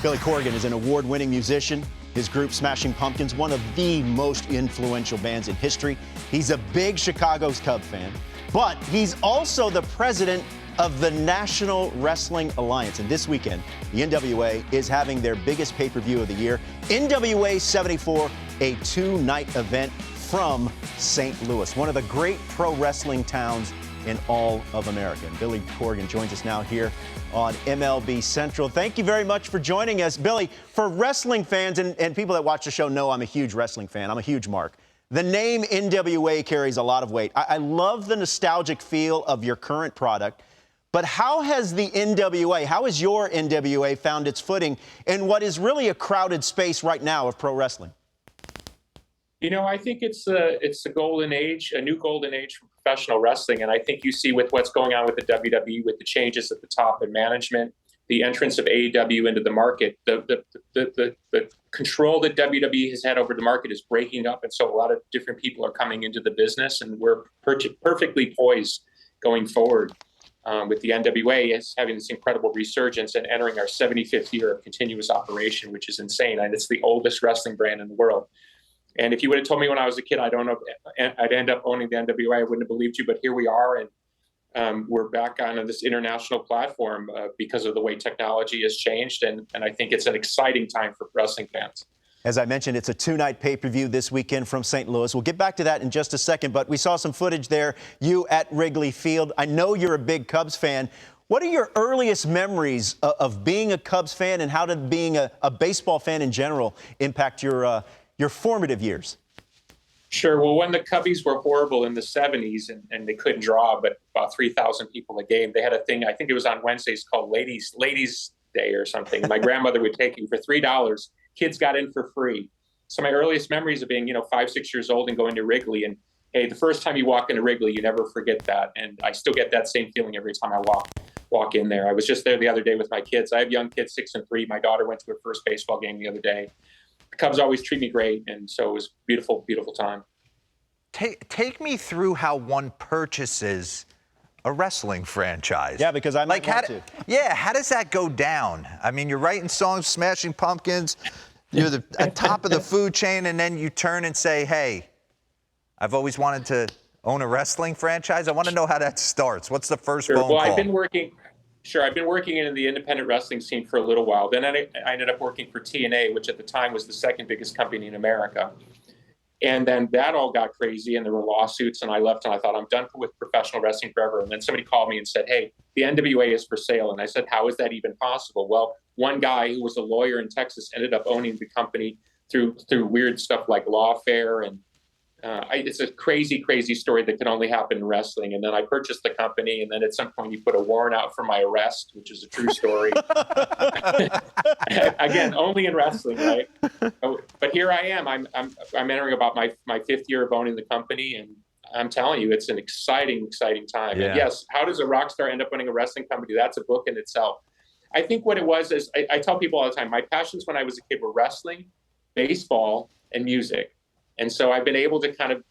Billy Corgan is an award-winning musician. His group, Smashing Pumpkins, one of the most influential bands in history. He's a big Chicago's Cubs fan, but he's also the president of the National Wrestling Alliance. And this weekend, the NWA is having their biggest pay-per-view of the year, NWA 74, a two-night event from St. Louis, one of the great pro wrestling towns in all of America. And Billy Corgan joins us now here on MLB Central. Thank you very much for joining us. Billy, for wrestling fans and people that watch the show know I'm a huge wrestling fan. I'm a huge mark. The name NWA carries a lot of weight. I love the nostalgic feel of your current product, but how has the NWA, how has your NWA found its footing in what is really a crowded space right now of pro wrestling? You know, I think it's a golden age, a new golden age for professional wrestling. And I think you see with what's going on with the WWE, with the changes at the top in management, the entrance of AEW into the market, the control that WWE has had over the market is breaking up. And so a lot of different people are coming into the business, and we're perfectly poised going forward with the NWA as having this incredible resurgence and entering our 75th year of continuous operation, which is insane. And it's the oldest wrestling brand in the world. And if you would have told me when I was a kid, I don't know, I'd end up owning the NWA, I wouldn't have believed you. But here we are, and we're back on this international platform because of the way technology has changed. And I think it's an exciting time for wrestling fans. As I mentioned, it's a two-night pay-per-view this weekend from St. Louis. We'll get back to that in just a second, but we saw some footage there, you at Wrigley Field. I know you're a big Cubs fan. What are your earliest memories of being a Cubs fan, and how did being a baseball fan in general impact your formative years? Sure. Well, when the Cubbies were horrible in the 70s and they couldn't draw but about 3,000 people a game, they had a thing, I think it was on Wednesdays, called Ladies Day or something. My grandmother would take you for $3. Kids got in for free. So my earliest memories of being, 5, 6 years old and going to Wrigley. And hey, the first time you walk into Wrigley, you never forget that. And I still get that same feeling every time I walk in there. I was just there the other day with my kids. I have young kids, 6 and 3. My daughter went to her first baseball game the other day. The Cubs always treat me great, and so it was beautiful, beautiful time. Take me through how one purchases a wrestling franchise. Yeah, because I might want to. Yeah, how does that go down? I mean, you're writing songs, Smashing Pumpkins, you're at top of the food chain, and then you turn and say, hey, I've always wanted to own a wrestling franchise. I want to know how that starts. What's the first phone call? I've been working in the independent wrestling scene for a little while. Then I ended up working for TNA, which at the time was the second biggest company in America. And then that all got crazy, and there were lawsuits, and I left, and I thought, I'm done with professional wrestling forever. And then somebody called me and said, hey, the NWA is for sale. And I said, how is that even possible? Well, one guy who was a lawyer in Texas ended up owning the company through weird stuff like lawfare, and it's a crazy, crazy story that can only happen in wrestling. And then I purchased the company, and then at some point you put a warrant out for my arrest, which is a true story. Again, only in wrestling, right? But here I am. I'm entering about my fifth year of owning the company, and I'm telling you, it's an exciting, exciting time. Yeah. And yes, how does a rock star end up owning a wrestling company? That's a book in itself. I think what it was is, I tell people all the time, my passions when I was a kid were wrestling, baseball, and music. And so I've been able to kind of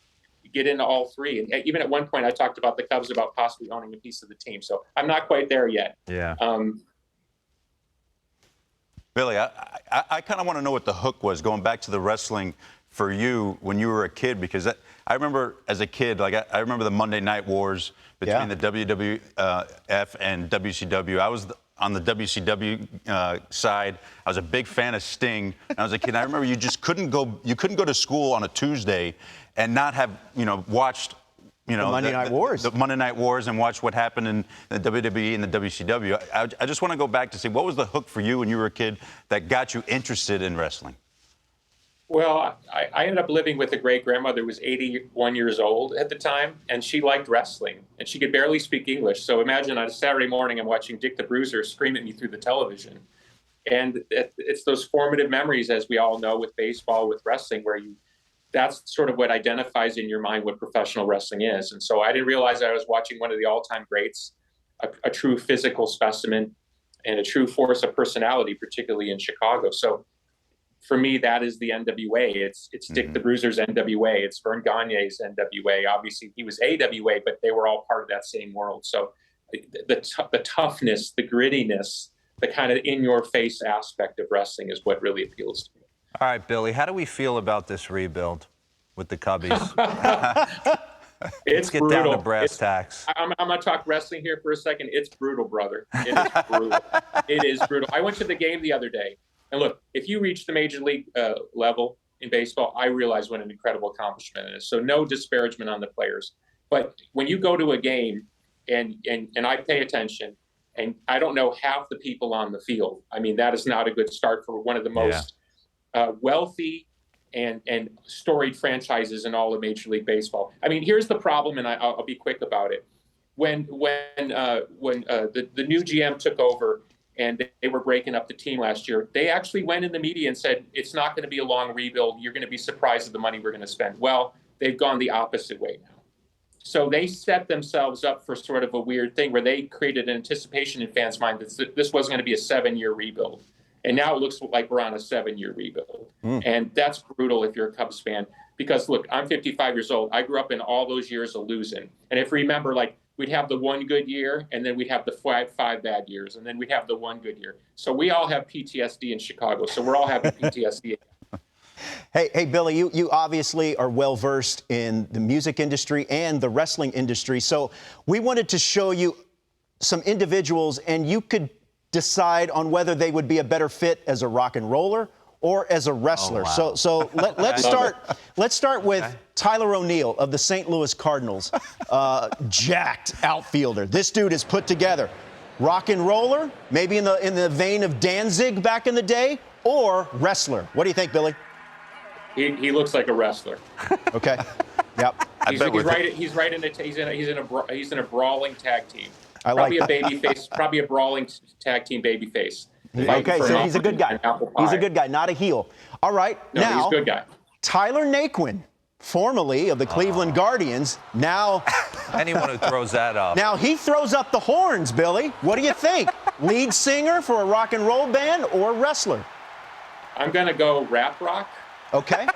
get into all three. And even at one point, I talked about the Cubs about possibly owning a piece of the team. So I'm not quite there yet. Yeah. Billy, I kind of want to know what the hook was going back to the wrestling for you when you were a kid, because I remember as a kid, like I remember the Monday Night Wars between the WWF and WCW. I was on the WCW side. I was a big fan of Sting. When I was a kid. I remember you couldn't go to school on a Tuesday and not have, watched, the Monday Night Wars. The Monday Night Wars, and watch what happened in the WWE and the WCW. I just want to go back to see, what was the hook for you when you were a kid that got you interested in wrestling? Well, I ended up living with a great-grandmother who was 81 years old at the time, and she liked wrestling, and she could barely speak English. So imagine on a Saturday morning, I'm watching Dick the Bruiser scream at me through the television. And it's those formative memories, as we all know, with baseball, with wrestling, where that's sort of what identifies in your mind what professional wrestling is. And so I didn't realize I was watching one of the all-time greats, a true physical specimen, and a true force of personality, particularly in Chicago. So for me, that is the NWA. It's Dick the Bruiser's NWA. It's Vern Gagne's NWA. Obviously, he was AWA, but they were all part of that same world. So the toughness, the grittiness, the kind of in-your-face aspect of wrestling is what really appeals to me. All right, Billy, how do we feel about this rebuild with the Cubbies? It's Get brutal. down to brass tacks. I'm going to talk wrestling here for a second. It's brutal, brother. It is brutal. It is brutal. I went to the game the other day, and look, if you reach the major league level in baseball, I realize what an incredible accomplishment it is. So no disparagement on the players. But when you go to a game and I pay attention, and I don't know half the people on the field, I mean, that is not a good start for one of the most wealthy and storied franchises in all of Major League Baseball. I mean, here's the problem, and I'll be quick about it. When the new GM took over and they were breaking up the team last year, they actually went in the media and said, it's not going to be a long rebuild. You're going to be surprised at the money we're going to spend. Well, they've gone the opposite way now. So they set themselves up for sort of a weird thing where they created an anticipation in fans' mind that this wasn't going to be a 7-year rebuild. And now it looks like we're on a 7-year rebuild. And that's brutal if you're a Cubs fan. Because, look, I'm 55 years old. I grew up in all those years of losing. And if you remember, like, we'd have the one good year, and then we'd have the five bad years, and then we'd have the one good year. So we all have PTSD in Chicago. So we're all having PTSD. Hey, Billy, you obviously are well-versed in the music industry and the wrestling industry. So we wanted to show you some individuals, and you could decide on whether they would be a better fit as a rock and roller or as a wrestler. Oh, wow. So let's start with Tyler O'Neill of the St. Louis Cardinals, jacked outfielder. This dude is put together. Rock and roller, maybe in the vein of Danzig back in the day, or wrestler. What do you think, Billy? He looks like a wrestler. Okay. Yep. He's in a brawling tag team. I Probably like a baby face, probably a brawling tag team baby face. Okay, so he's a good guy. He's a good guy, not a heel. All right, No, now he's a good guy. Tyler Naquin, formerly of the Cleveland Guardians, now Anyone who throws that up. now he throws up the horns, Billy. What do you think? Lead singer for a rock and roll band or wrestler? I'm gonna go rap rock. Okay.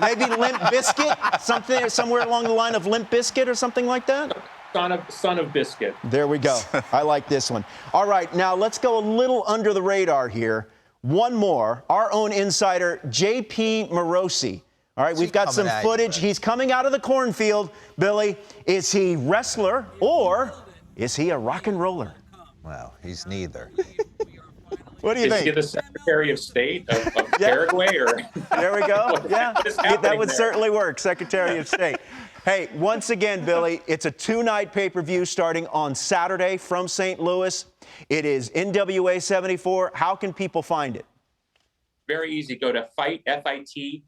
Maybe Limp Bizkit, somewhere along the line of Limp Bizkit or something like that? Son of Biscuit. There we go. I like this one. All right, now let's go a little under the radar here. One more. Our own insider, J.P. Morosi. All right, we've got some footage. He's coming out of the cornfield. Billy, is he wrestler or is he a rock and roller? Well, he's neither. What do you Is think? he the Secretary of State of Paraguay? Or There we go. Yeah, what is that happening would there? certainly work, Secretary of State. Hey, once again, Billy, it's a 2-night pay-per-view starting on Saturday from St. Louis. It is NWA 74. How can people find it? Very easy. Go to FITE.tv.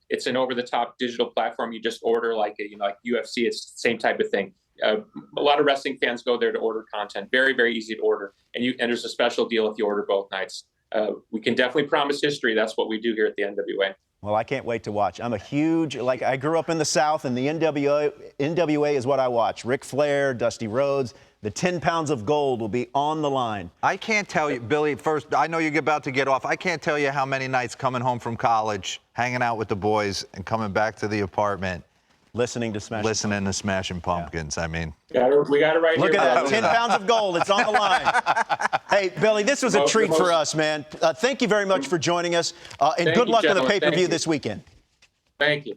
It's an over-the-top digital platform. You just order like UFC. It's the same type of thing. A lot of wrestling fans go there to order content. Very, very easy to order. And there's a special deal if you order both nights. We can definitely promise history. That's what we do here at the NWA. Well, I can't wait to watch. I'm a huge, I grew up in the South, and the NWA is what I watch. Ric Flair, Dusty Rhodes. The 10 pounds of gold will be on the line. I can't tell you, Billy, first, I know you're about to get off. I can't tell you how many nights coming home from college, hanging out with the boys, and coming back to the apartment. Listening to Smashing Pumpkins. I mean, We got it right Look here. at that, 10 pounds of gold. It's on the line. Hey, Billy, this was a treat for us, man. Thank you very much for joining us, and Thank good you, luck on the gentlemen. pay-per-view Thank you. this weekend. Thank you.